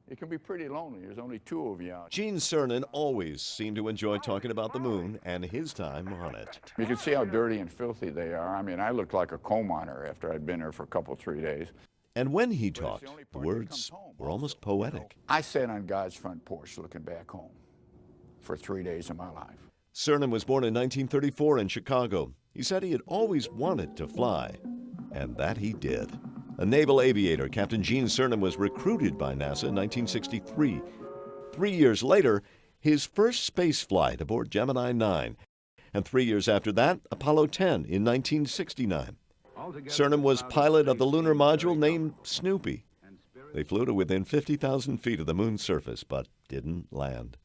It can be pretty lonely. There's only two of you out. Gene Cernan always seemed to enjoy talking about the moon and his time on it. You can see how dirty and filthy they are. I mean, I looked like a coal miner after I'd been there for a couple, 3 days. And when he talked, the words were almost poetic. I sat on God's front porch looking back home for 3 days of my life. Cernan was born in 1934 in Chicago. He said he had always wanted to fly, and that he did. A naval aviator, Captain Gene Cernan was recruited by NASA in 1963. 3 years later, his first space flight aboard Gemini 9. And 3 years after that, Apollo 10 in 1969. Cernan was pilot of the lunar module named Snoopy. They flew to within 50,000 feet of the moon's surface, but didn't land.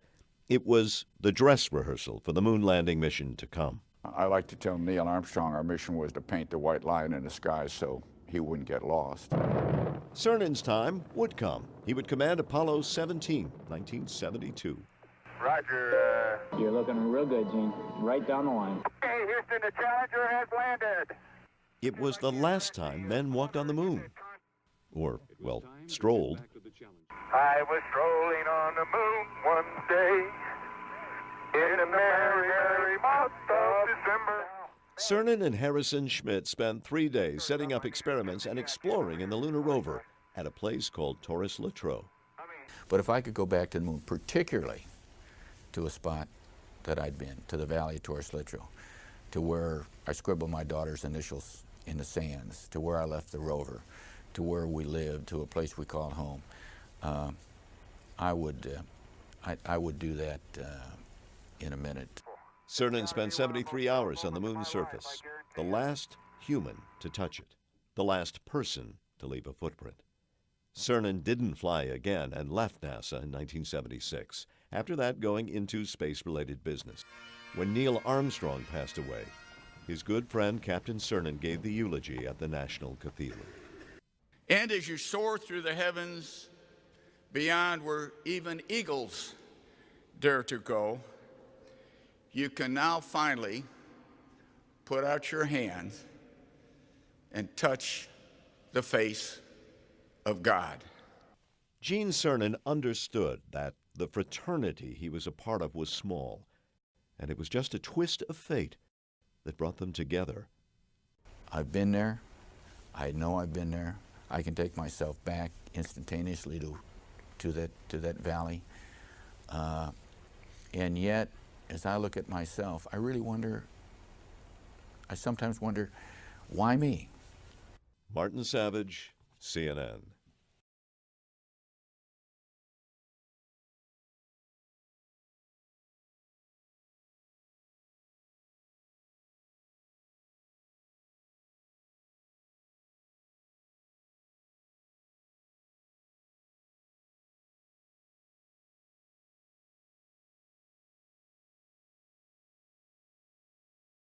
It was the dress rehearsal for the moon landing mission to come. I like to tell Neil Armstrong our mission was to paint the white line in the sky so he wouldn't get lost. Cernan's time would come. He would command Apollo 17, 1972. Roger. You're looking real good, Gene. Right down the line. Hey, Houston, the Challenger has landed. It was the last time men walked on the moon. Or, well, strolled. I was strolling on the moon one day in the merry, merry month of December. Cernan and Harrison Schmitt spent 3 days setting up experiments and exploring in the lunar rover at a place called Torres-Latreaux. But if I could go back to the moon, particularly to a spot that I'd been, to the valley of Torres-Latreaux, to where I scribbled my daughter's initials in the sands, to where I left the rover, to where we lived, to a place we called home, I would do that in a minute. Cernan spent 73 hours on the moon's surface, the last human to touch it, the last person to leave a footprint. Cernan didn't fly again and left NASA in 1976, after that going into space-related business. When Neil Armstrong passed away, his good friend Captain Cernan gave the eulogy at the National Cathedral. And as you soar through the heavens beyond where even eagles dare to go, you can now finally put out your hands and touch the face of God. Gene Cernan understood that the fraternity he was a part of was small, and it was just a twist of fate that brought them together. I've been there. I know I've been there. I can take myself back instantaneously to that valley. And yet, as I look at myself, I really wonder, I sometimes wonder, why me? Martin Savage, CNN.